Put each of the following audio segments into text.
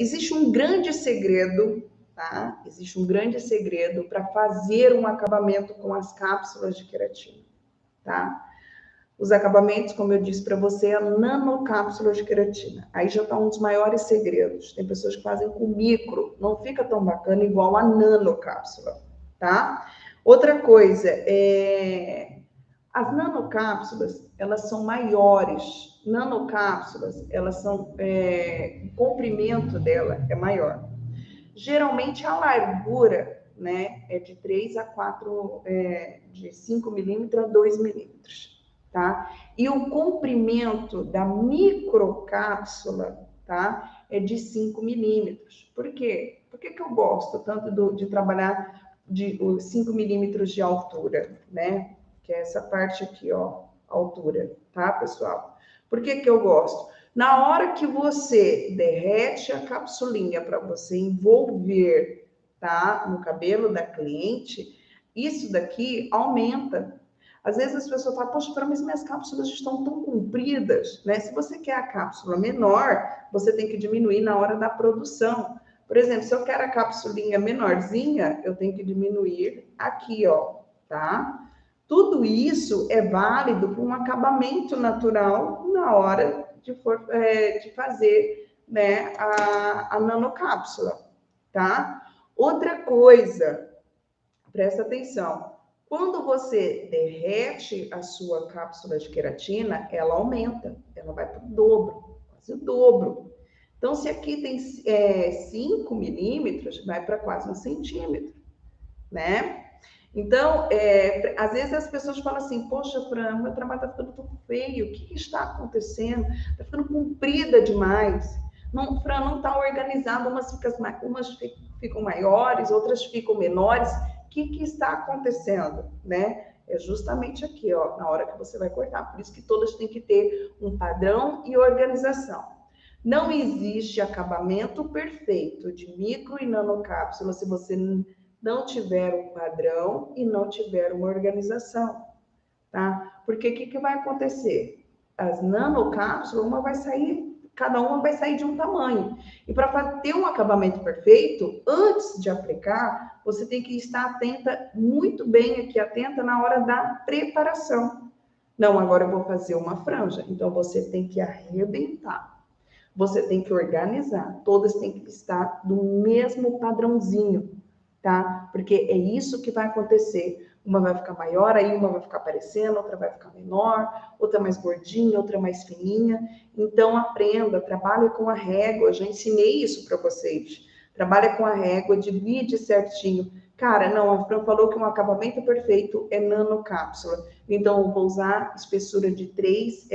existe um grande segredo, tá? Existe um grande segredo para fazer um acabamento com as cápsulas de queratina, tá? Os acabamentos, como eu disse para você, é nanocápsulas de queratina. Aí já está um dos maiores segredos. Tem pessoas que fazem com micro, não fica tão bacana igual a nanocápsula, tá? Outra coisa, as nanocápsulas, elas são maiores. Nanocápsulas, elas são, o comprimento dela é maior. Geralmente a largura, né, é de 3 a 4, de 5 milímetros a 2 milímetros. Tá? E o comprimento da microcápsula, tá? É de 5 milímetros. Por quê? Por que eu gosto tanto de trabalhar de 5 milímetros de altura, né? Que é essa parte aqui, ó, altura, tá, pessoal? Por que eu gosto? Na hora que você derrete a capsulinha para você envolver, tá, no cabelo da cliente, isso daqui aumenta. Às vezes as pessoas falam, poxa, mas minhas cápsulas estão tão compridas, né? Se você quer a cápsula menor, você tem que diminuir na hora da produção. Por exemplo, se eu quero a capsulinha menorzinha, eu tenho que diminuir aqui, ó, tá? Tudo isso é válido para um acabamento natural na hora de fazer, né, a nanocápsula, tá? Outra coisa, presta atenção. Quando você derrete a sua cápsula de queratina, ela aumenta, ela vai para o dobro, quase o dobro. Então, se aqui tem 5 milímetros, vai para quase 1 centímetro, né? Então, às vezes as pessoas falam assim, poxa, Fran, meu trabalho está ficando tão feio, o que está acontecendo? Está ficando comprida demais. Não, Fran, não está organizado, umas ficam maiores, outras ficam menores. O que está acontecendo, né? É justamente aqui, ó, na hora que você vai cortar. Por isso que todas têm que ter um padrão e organização. Não existe acabamento perfeito de micro e nanocápsula se você não tiver um padrão e não tiver uma organização, tá? Porque o que vai acontecer? As nanocápsulas, cada uma vai sair de um tamanho. E para ter um acabamento perfeito, antes de aplicar, você tem que estar atenta, muito bem aqui, atenta na hora da preparação. Não, agora eu vou fazer uma franja. Então, você tem que arrebentar. Você tem que organizar. Todas têm que estar do mesmo padrãozinho, tá? Porque é isso que vai acontecer. Uma vai ficar maior, aí uma vai ficar aparecendo, outra vai ficar menor, outra mais gordinha, outra mais fininha. Então, aprenda, trabalhe com a régua. Eu já ensinei isso para vocês. Trabalha com a régua, divide certinho. Cara, não, a Fran falou que um acabamento perfeito é nanocápsula. Então, eu vou usar espessura de 3,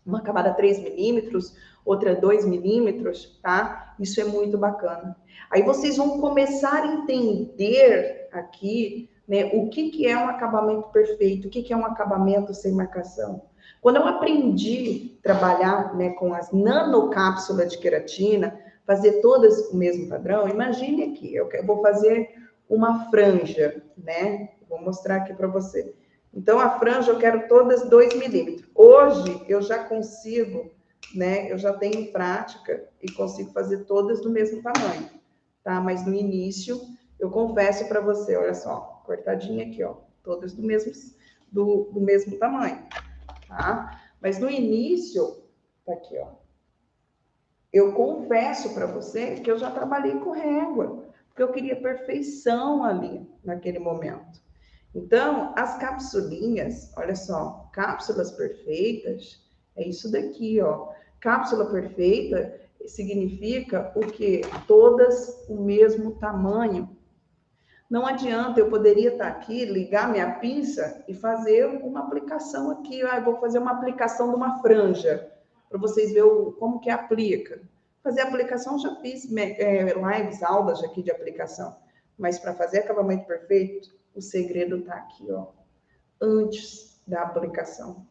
uma acabada 3 milímetros, outra 2 milímetros, tá? Isso é muito bacana. Aí vocês vão começar a entender aqui, né, o que é um acabamento perfeito, o que é um acabamento sem marcação. Quando eu aprendi a trabalhar, né, com as nanocápsulas de queratina, fazer todas o mesmo padrão, imagine aqui, eu vou fazer uma franja, né? Vou mostrar aqui para você. Então, a franja eu quero todas 2 milímetros. Hoje, eu já consigo, né? Eu já tenho prática e consigo fazer todas do mesmo tamanho, tá? Mas no início, eu confesso para você, olha só, cortadinha aqui, ó, todas do mesmo tamanho, tá? Mas no início, tá aqui, ó. Eu confesso para você que eu já trabalhei com régua, porque eu queria perfeição ali, naquele momento. Então, as capsulinhas, olha só, cápsulas perfeitas, é isso daqui, ó. Cápsula perfeita significa o quê? Todas o mesmo tamanho. Não adianta, eu poderia estar aqui, ligar minha pinça e fazer uma aplicação aqui. Ah, eu vou fazer uma aplicação de uma franja, para vocês verem como que aplica. Fazer aplicação, já fiz lives, aulas aqui de aplicação. Mas para fazer acabamento perfeito, o segredo está aqui, ó, antes da aplicação,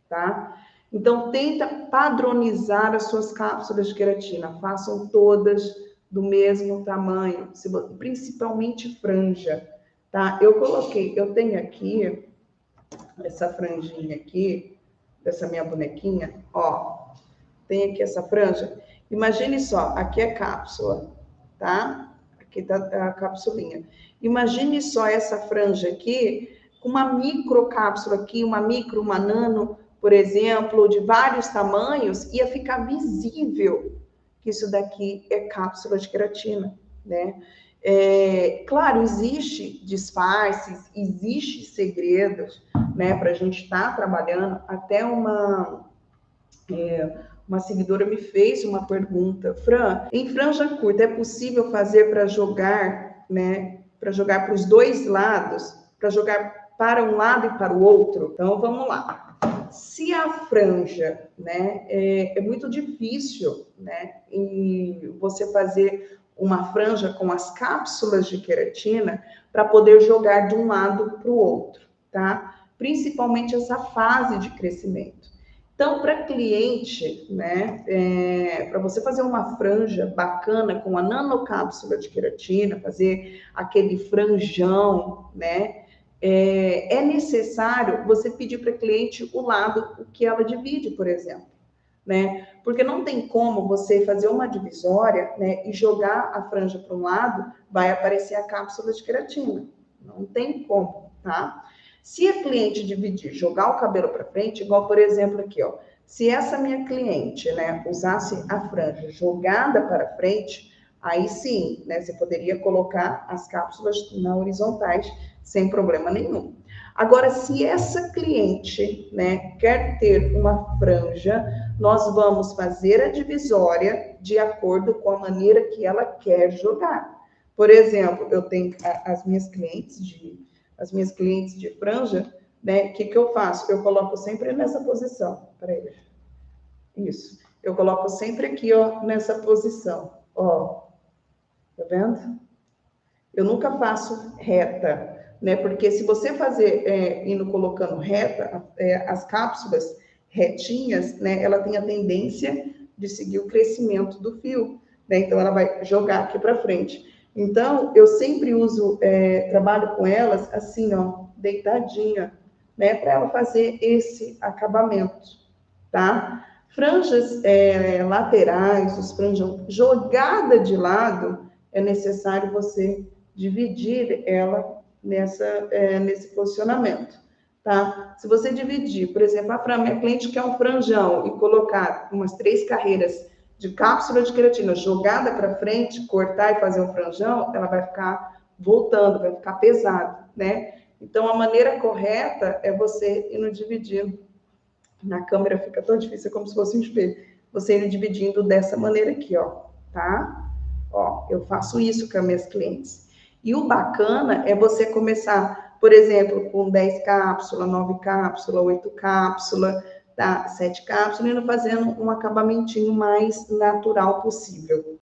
tá? Então, tenta padronizar as suas cápsulas de queratina. Façam todas do mesmo tamanho, principalmente franja, tá? Eu tenho aqui essa franjinha aqui, dessa minha bonequinha, ó. Tem aqui essa franja. Imagine só, aqui é cápsula, tá? Aqui tá a capsulinha. Imagine só essa franja aqui, com uma microcápsula aqui, uma micro, uma nano, por exemplo, de vários tamanhos, ia ficar visível que isso daqui é cápsula de queratina, né? Claro, existe disfarces, existe segredos, né, para a gente estar trabalhando. Até uma seguidora me fez uma pergunta, Fran, em franja curta é possível fazer para jogar, né, para jogar para os dois lados, para jogar para um lado e para o outro? Então vamos lá. Se a franja, né, é muito difícil, né, em você fazer uma franja com as cápsulas de queratina para poder jogar de um lado para o outro, tá? Principalmente essa fase de crescimento. Então, para cliente, né, para você fazer uma franja bacana com a nanocápsula de queratina, fazer aquele franjão, né, é necessário você pedir para a cliente o lado que ela divide, por exemplo, né? Porque não tem como você fazer uma divisória, né, e jogar a franja para um lado, vai aparecer a cápsula de queratina. Não tem como, tá? Se a cliente dividir, jogar o cabelo para frente, igual por exemplo aqui, ó, se essa minha cliente, né, usasse a franja jogada para frente, aí sim, né, você poderia colocar as cápsulas na horizontais sem problema nenhum. Agora, se essa cliente, né, quer ter uma franja, nós vamos fazer a divisória de acordo com a maneira que ela quer jogar. Por exemplo, eu tenho as minhas clientes de franja, né? O que eu faço? Eu coloco sempre nessa posição. Peraí. Isso. Eu coloco sempre aqui, ó, nessa posição. Ó, tá vendo? Eu nunca faço reta, né? Porque se você fazer indo colocando reta, as cápsulas retinhas, né? Ela tem a tendência de seguir o crescimento do fio, né? Então ela vai jogar aqui para frente. Então eu sempre uso, trabalho com elas assim, ó, deitadinha, né? Para ela fazer esse acabamento, tá? Franjas laterais, os franjão jogada de lado, é necessário você dividir ela nesse posicionamento, tá? Se você dividir, por exemplo, para minha cliente quer um franjão e colocar umas 3 carreiras de cápsula de queratina jogada para frente, cortar e fazer um franjão, ela vai ficar voltando, vai ficar pesado, né? Então, a maneira correta é você ir dividindo. Na câmera fica tão difícil, é como se fosse um espelho. Você ir dividindo dessa maneira aqui, ó, tá? Ó, eu faço isso com as minhas clientes. E o bacana é você começar, por exemplo, com 10 cápsulas, 9 cápsulas, 8 cápsulas, tá? 7 cápsulas, indo fazendo um acabamentinho mais natural possível,